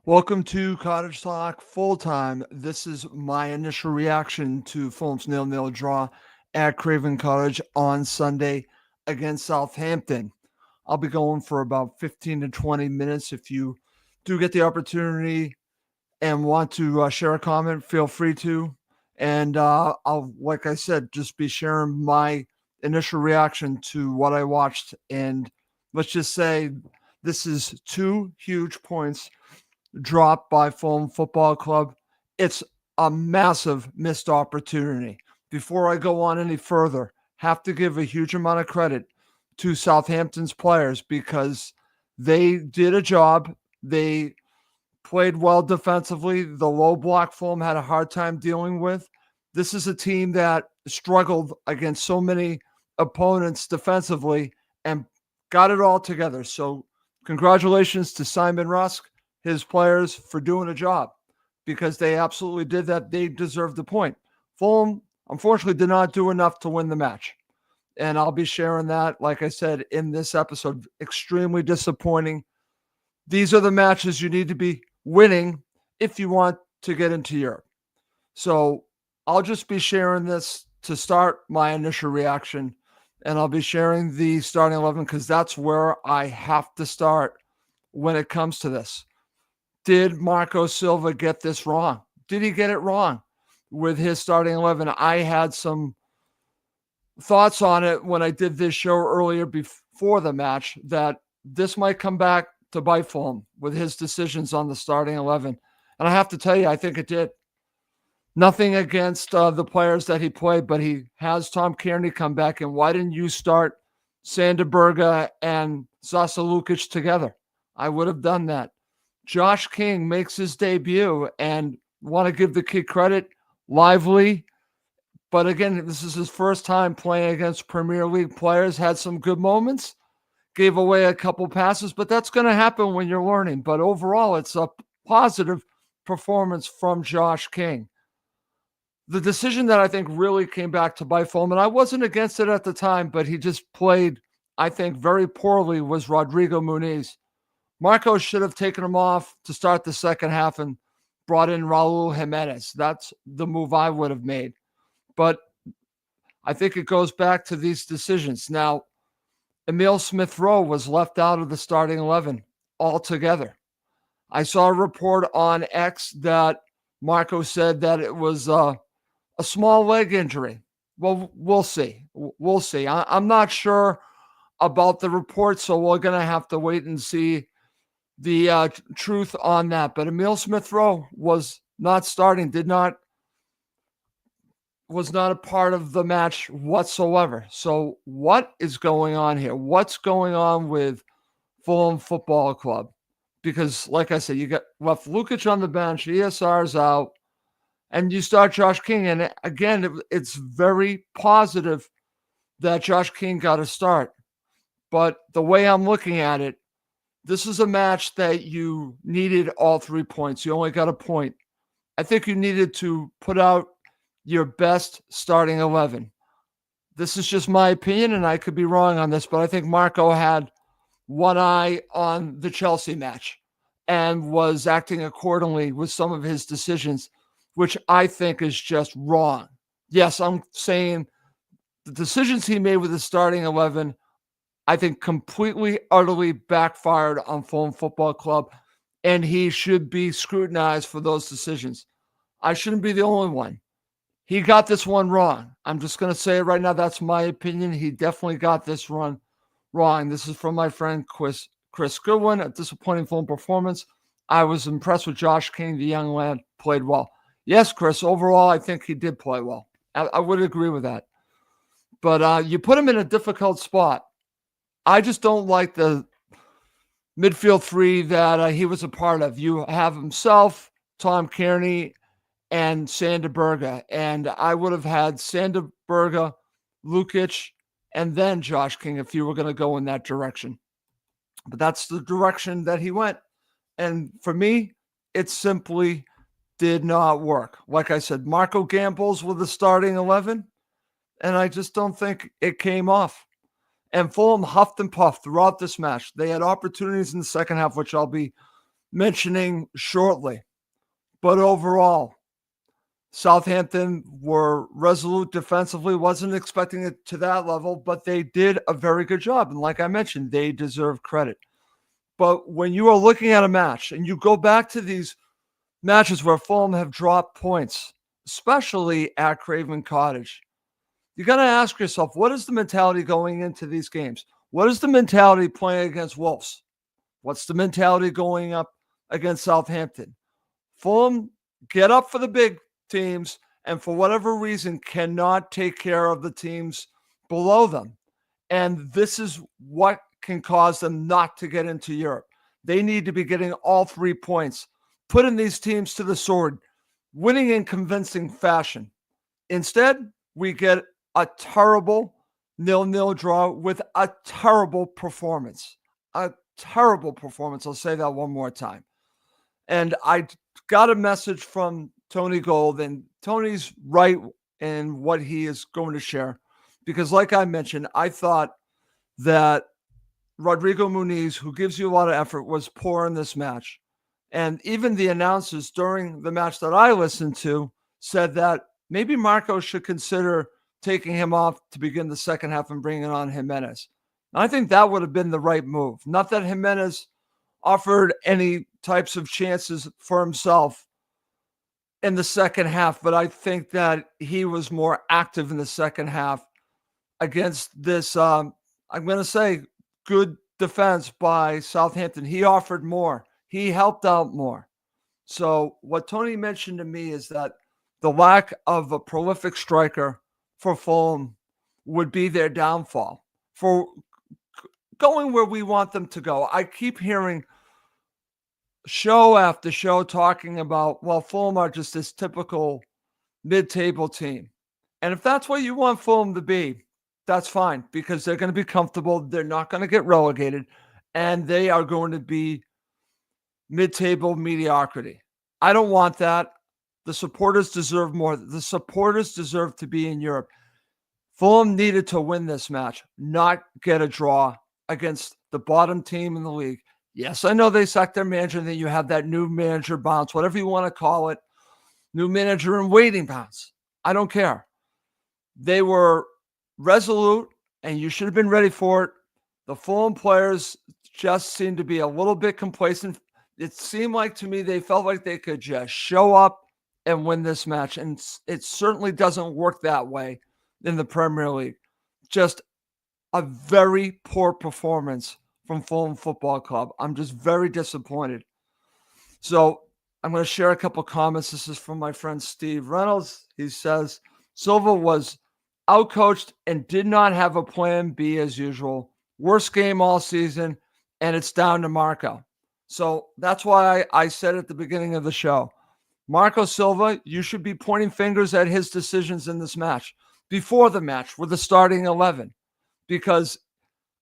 Welcome to Cottage Talk full time. This is my initial reaction to Fulham's 0-0 draw at Craven Cottage on Sunday against Southampton. I'll be going for about 15 to 20 minutes. If you do get the opportunity and want to share a comment, feel free to. And I'll, like I said, just be sharing my initial reaction to what I watched. And let's just say this is two huge points dropped by Fulham Football Club. It's a massive missed opportunity. Before I go on any further, have to give a huge amount of credit to Southampton's players because they did a job. They played well defensively. The low block Fulham had a hard time dealing with. This is a team that struggled against so many opponents defensively and got it all together. So congratulations to Simon Rusk, his players, for doing a job because they absolutely did that. They deserved the point. Fulham, unfortunately, did not do enough to win the match. And I'll be sharing that, like I said, in this episode. Extremely disappointing. These are the matches you need to be winning if you want to get into Europe. So I'll just be sharing this to start my initial reaction. And I'll be sharing the starting 11 because that's where I have to start when it comes to this. Did Marco Silva get this wrong? Did he get it wrong with his starting 11? I had some thoughts on it when I did this show earlier before the match that this might come back to bite Fulham with his decisions on the starting 11. And I have to tell you, I think it did. Nothing against the players that he played, but he has Tom Kearney come back. And why didn't you start Sanderberga and Sasa Lukic together? I would have done that. Josh King makes his debut, and want to give the kid credit, lively. But again, this is his first time playing against Premier League players, had some good moments, gave away a couple passes, but that's going to happen when you're learning. But overall, it's a positive performance from Josh King. The decision that I think really came back to bite Fulham, and I wasn't against it at the time, but he just played, I think, very poorly, was Rodrigo Muniz. Marco should have taken him off to start the second half and brought in Raul Jimenez. That's the move I would have made. But I think it goes back to these decisions. Now, Emile Smith-Rowe was left out of the starting 11 altogether. I saw a report on X that Marco said that it was a small leg injury. Well, we'll see. We'll see. I'm not sure about the report, so we're going to have to wait and see the truth on that. But Emile Smith-Rowe was not starting, was not a part of the match whatsoever. So what is going on here? What's going on with Fulham Football Club? Because, like I said, you got left Lukic on the bench, ESR's out, and you start Josh King. And again, it's very positive that Josh King got a start. But the way I'm looking at it, this is a match that you needed all 3 points. You only got a point. I think you needed to put out your best starting 11. This is just my opinion, and I could be wrong on this, but I think Marco had one eye on the Chelsea match and was acting accordingly with some of his decisions, which I think is just wrong. Yes, I'm saying the decisions he made with the starting 11, I think completely, utterly backfired on Fulham Football Club, and he should be scrutinized for those decisions. I shouldn't be the only one. He got this one wrong. I'm just going to say it right now. That's my opinion. He definitely got this one wrong. This is from my friend Chris Goodwin. A disappointing Fulham performance. I was impressed with Josh King. The young lad played well. Yes, Chris, overall, I think he did play well. I would agree with that. But you put him in a difficult spot. I just don't like the midfield three that he was a part of. You have himself, Tom Kearney, and Sanderberga. And I would have had Sanderberga, Lukic, and then Josh King if you were going to go in that direction. But that's the direction that he went. And for me, it simply did not work. Like I said, Marco gambles with the starting 11, and I just don't think it came off. And Fulham huffed and puffed throughout this match. They had opportunities in the second half, which I'll be mentioning shortly. But overall, Southampton were resolute defensively. Wasn't expecting it to that level, but they did a very good job. And like I mentioned, they deserve credit. But when you are looking at a match and you go back to these matches where Fulham have dropped points, especially at Craven Cottage, you got to ask yourself, what is the mentality going into these games? What is the mentality playing against Wolves? What's the mentality going up against Southampton? Fulham get up for the big teams and for whatever reason cannot take care of the teams below them. And this is what can cause them not to get into Europe. They need to be getting all 3 points, putting these teams to the sword, winning in convincing fashion. Instead, we get a terrible 0-0 draw with a terrible performance. A terrible performance. I'll say that one more time. And I got a message from Tony Gold, and Tony's right in what he is going to share. Because like I mentioned, I thought that Rodrigo Muniz, who gives you a lot of effort, was poor in this match. And even the announcers during the match that I listened to said that maybe Marco should consider taking him off to begin the second half and bringing on Jimenez. And I think that would have been the right move. Not that Jimenez offered any types of chances for himself in the second half, but I think that he was more active in the second half against this, I'm going to say, good defense by Southampton. He offered more. He helped out more. So what Tony mentioned to me is that the lack of a prolific striker for Fulham would be their downfall for going where we want them to go. I keep hearing show after show talking about, well, Fulham are just this typical mid-table team. And if that's what you want Fulham to be, that's fine, because they're going to be comfortable. They're not going to get relegated, and they are going to be mid-table mediocrity. I don't want that. The supporters deserve more. The supporters deserve to be in Europe. Fulham needed to win this match, not get a draw against the bottom team in the league. Yes, I know they sacked their manager, and then you have that new manager bounce, whatever you want to call it, new manager in waiting bounce. I don't care. They were resolute, and you should have been ready for it. The Fulham players just seemed to be a little bit complacent. It seemed like to me they felt like they could just show up and win this match, and it certainly doesn't work that way in the Premier League. Just a very poor performance from Fulham Football Club. I'm just very disappointed. So I'm going to share a couple comments. This is from my friend Steve Reynolds. He says, Silva was outcoached and did not have a plan B as usual. Worst game all season, and it's down to Marco. So that's why I said at the beginning of the show, Marco Silva, you should be pointing fingers at his decisions in this match before the match with the starting 11. Because,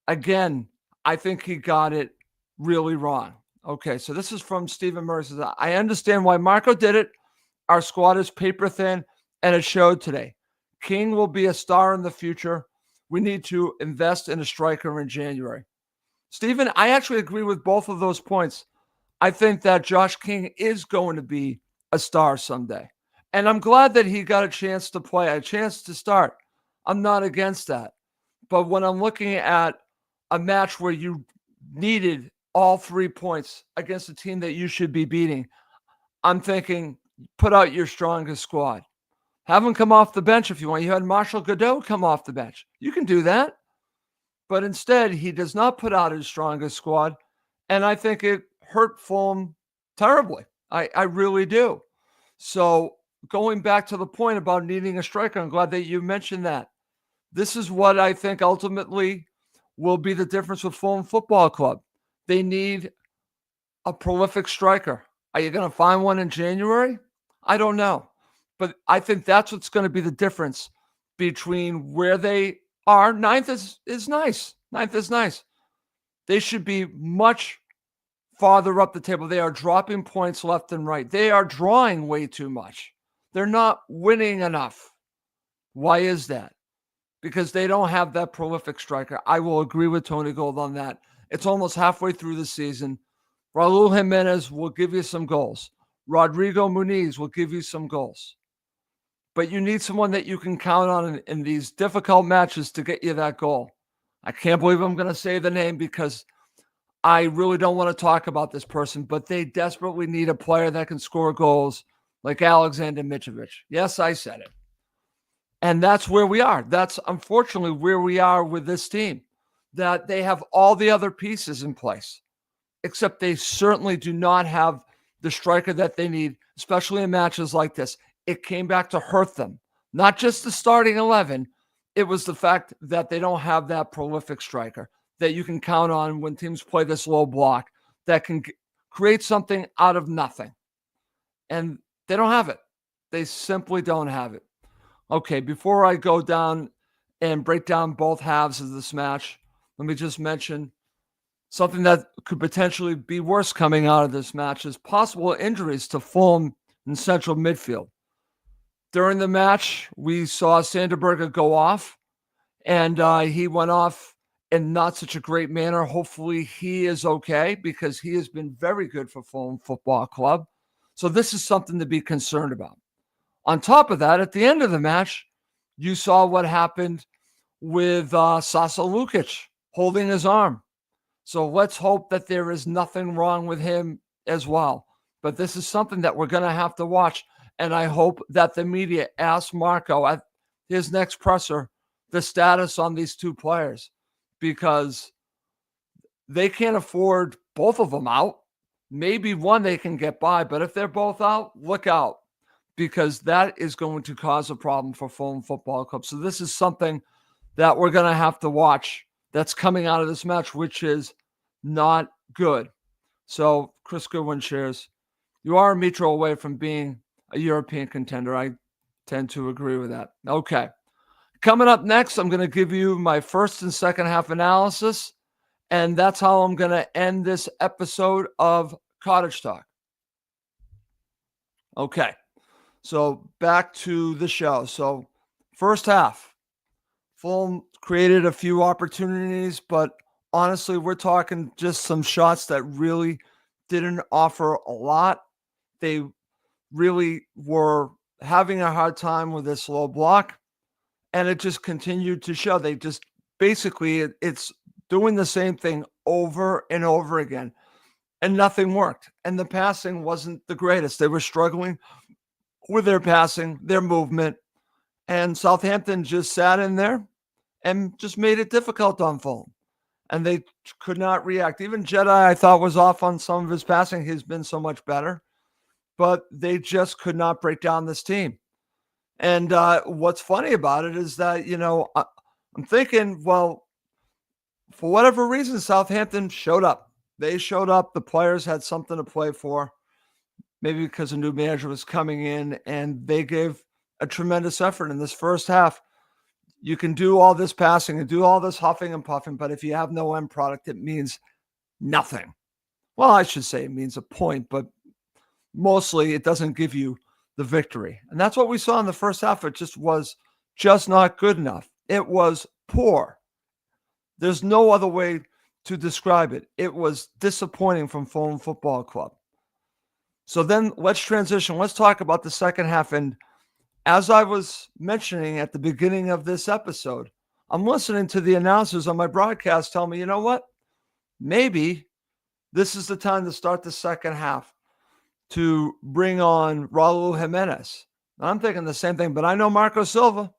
again, I think he got it really wrong. Okay, so this is from Stephen Murray. Says, I understand why Marco did it. Our squad is paper thin, and it showed today. King will be a star in the future. We need to invest in a striker in January. Stephen, I actually agree with both of those points. I think that Josh King is going to be a star someday. And I'm glad that he got a chance to play, a chance to start. I'm not against that. But when I'm looking at a match where you needed all 3 points against a team that you should be beating, I'm thinking, put out your strongest squad. Have him come off the bench if you want. You had Marshall Godot come off the bench. You can do that. But instead, he does not put out his strongest squad. And I think it hurt Fulham terribly. I really do. So going back to the point about needing a striker, I'm glad that you mentioned that. This is what I think ultimately will be the difference with Fulham Football Club. They need a prolific striker. Are you going to find one in January? I don't know. But I think that's what's going to be the difference between where they are. Ninth is nice. Ninth is nice. They should be much farther up the table. They are dropping points left and right. They are drawing way too much. They're not winning enough. Why is that? Because they don't have that prolific striker. I will agree with Tony Gold on that. It's almost halfway through the season. Raul Jimenez will give you some goals. Rodrigo Muniz will give you some goals. But you need someone that you can count on in these difficult matches to get you that goal. I can't believe I'm going to say the name because I really don't want to talk about this person, but they desperately need a player that can score goals like Alexander Mitrovic. Yes, I said it. And that's where we are. That's unfortunately where we are with this team, that they have all the other pieces in place, except they certainly do not have the striker that they need, especially in matches like this. It came back to hurt them. Not just the starting 11. It was the fact that they don't have that prolific striker that you can count on when teams play this low block that can create something out of nothing. And they don't have it. They simply don't have it. Okay, before I go down and break down both halves of this match, let me just mention something that could potentially be worse coming out of this match is possible injuries to Fulham in central midfield. During the match, we saw Sanderberger go off, and he went off in not such a great manner. Hopefully he is okay because he has been very good for Fulham Football Club. So this is something to be concerned about. On top of that, at the end of the match, you saw what happened with Sasa Lukic holding his arm. So let's hope that there is nothing wrong with him as well. But this is something that we're going to have to watch. And I hope that the media asks Marco at his next presser the status on these two players, because they can't afford both of them out. Maybe one they can get by, but if they're both out, look out, because that is going to cause a problem for Fulham Football Club. So this is something that we're going to have to watch that's coming out of this match, which is not good. So Chris Goodwin shares, you are a metro away from being a European contender. I tend to agree with that. Okay. Coming up next, I'm going to give you my first and second half analysis, and that's how I'm going to end this episode of Cottage Talk. Okay. So back to the show. So first half, Fulham created a few opportunities, but honestly, we're talking just some shots that really didn't offer a lot. They really were having a hard time with this low block, and it just continued to show. They just basically, it's doing the same thing over and over again, and nothing worked. And the passing wasn't the greatest. They were struggling with their passing, their movement, and Southampton just sat in there and just made it difficult on Fulham. And they could not react. Even Jedi, I thought, was off on some of his passing. He's been so much better. But they just could not break down this team. And what's funny about it is that, I'm thinking, well, for whatever reason, Southampton showed up. They showed up. The players had something to play for. Maybe because a new manager was coming in, and they gave a tremendous effort in this first half. You can do all this passing and do all this huffing and puffing, but if you have no end product, it means nothing. Well, I should say it means a point, but mostly it doesn't give you the victory. And that's what we saw in the first half. It just was just not good enough. It was poor. There's no other way to describe it. It was disappointing from Fulham Football Club. So then let's transition. Let's talk about the second half. And as I was mentioning at the beginning of this episode, I'm listening to the announcers on my broadcast tell me, you know what? Maybe this is the time to start the second half, to bring on Raul Jimenez. I'm thinking the same thing, but I know Marco Silva,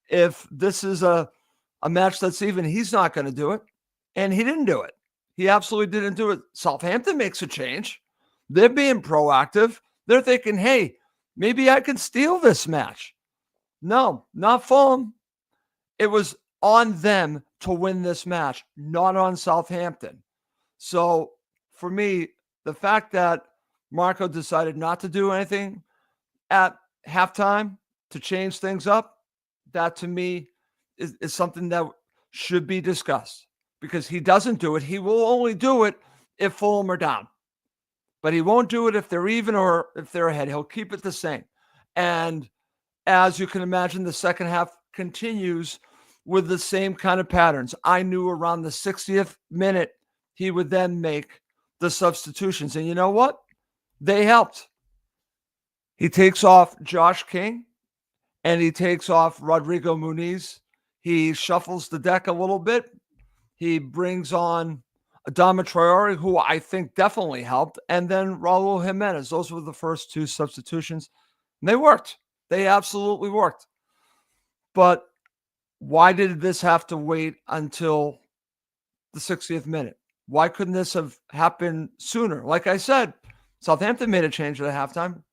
if this is a match that's even, he's not going to do it. And he didn't do it. He absolutely didn't do it. Southampton makes a change. They're being proactive. They're thinking, hey, maybe I can steal this match. No, not Fulham. It was on them to win this match, not on Southampton. So for me, the fact that Marco decided not to do anything at halftime to change things up, that to me is something that should be discussed, because he doesn't do it. He will only do it if Fulham are down, but he won't do it if they're even or if they're ahead. He'll keep it the same. And as you can imagine, the second half continues with the same kind of patterns. I knew around the 60th minute, he would then make the substitutions. And you know what? They helped. He takes off Josh King and he takes off Rodrigo Muniz. He shuffles the deck a little bit. He brings on Adama Traore, who I think definitely helped, and then Raul Jimenez. Those were the first two substitutions. And they worked. They absolutely worked. But why did this have to wait until the 60th minute? Why couldn't this have happened sooner? Like I said, Southampton made a change at halftime.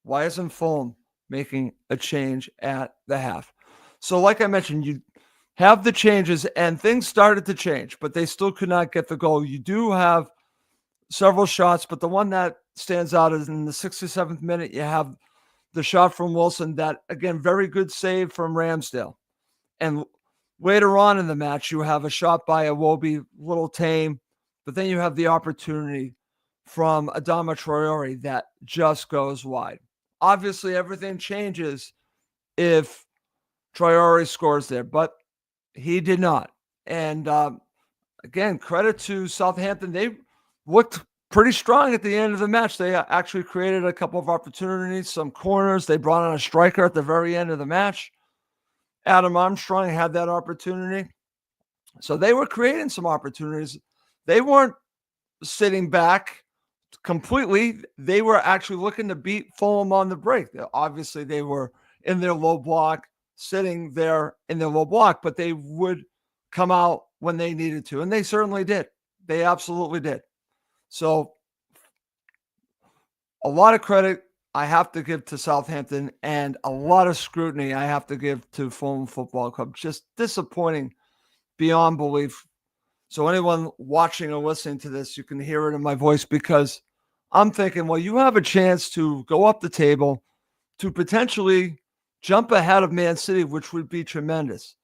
Why isn't Fulham making a change at the half? So like I mentioned, you have the changes and things started to change, but they still could not get the goal. You do have several shots, but the one that stands out is in the 67th minute, you have the shot from Wilson that, again, very good save from Ramsdale. And later on in the match, you have a shot by Iwobi, little tame, but then you have the opportunity from Adama Traore that just goes wide. Obviously, everything changes if Traore scores there, but he did not. And again, credit to Southampton. They looked pretty strong at the end of the match. They actually created a couple of opportunities, some corners. They brought on a striker at the very end of the match. Adam Armstrong had that opportunity. So they were creating some opportunities. They weren't sitting back completely. They were actually looking to beat Fulham on the break. Obviously, they were in their low block, sitting there in their low block, but they would come out when they needed to. And they certainly did. They absolutely did. So a lot of credit I have to give to Southampton and a lot of scrutiny I have to give to Fulham Football Club. Just disappointing beyond belief. So anyone watching or listening to this, you can hear it in my voice because I'm thinking, well, you have a chance to go up the table to potentially jump ahead of Man City, which would be tremendous.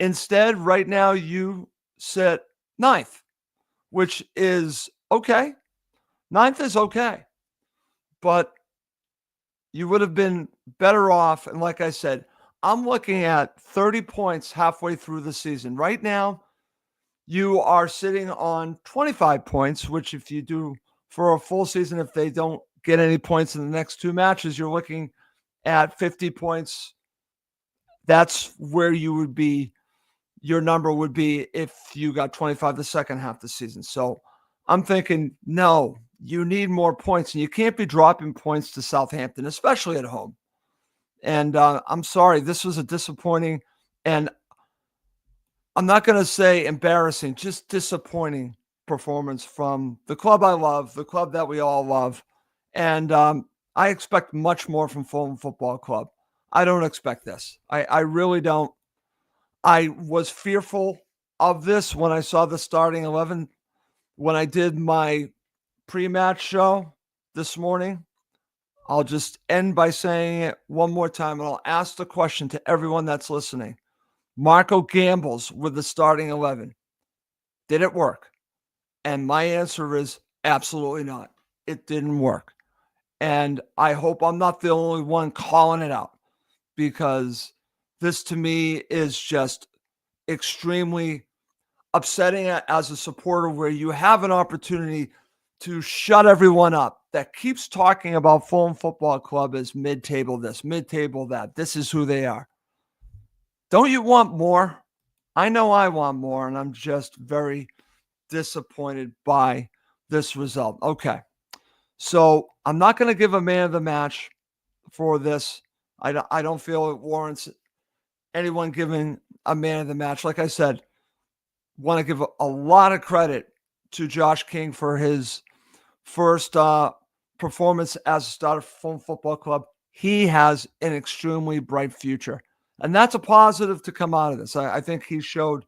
Instead, right now, you sit ninth, which is okay. Ninth is okay. But you would have been better off. And like I said, I'm looking at 30 points halfway through the season. Right now, you are sitting on 25 points, which if you do for a full season, if they don't get any points in the next two matches, you're looking at 50 points. That's where you would be, your number would be if you got 25 the second half of the season. So I'm thinking, no, you need more points, and you can't be dropping points to Southampton, especially at home. And I'm sorry, this was a disappointing, and I'm not going to say embarrassing, just disappointing performance from the club I love, the club that we all love. And I expect much more from Fulham Football Club. I don't expect this. I really don't. I was fearful of this when I saw the starting 11. When I did my pre-match show this morning, I'll just end by saying it one more time, and I'll ask the question to everyone that's listening. Marco gambles with the starting 11. Did it work? And my answer is absolutely not. It didn't work. And I hope I'm not the only one calling it out, because this to me is just extremely upsetting as a supporter, where you have an opportunity to shut everyone up that keeps talking about Fulham Football Club as mid-table this, mid-table that. This is who they are. Don't you want more? I know I want more, and I'm just very disappointed by this result. Okay, so I'm not going to give a man of the match for this. I don't feel it warrants anyone giving a man of the match. Like I said, want to give a lot of credit to Josh King for his first performance as a starter for Fulham Football Club. He has an extremely bright future, and that's a positive to come out of this. I think he showed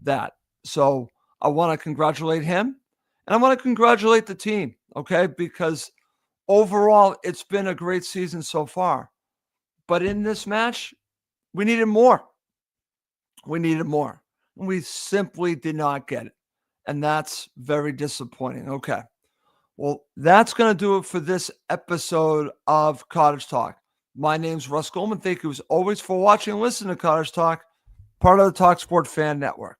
that. So I want to congratulate him, and I want to congratulate the team, okay? Because overall, it's been a great season so far. But in this match, we needed more. We needed more. We simply did not get it. And that's very disappointing. Okay. Well, that's going to do it for this episode of Cottage Talk. My name's Russ Goldman. Thank you as always for watching and listening to Cottage Talk, part of the Talk Sport Fan Network.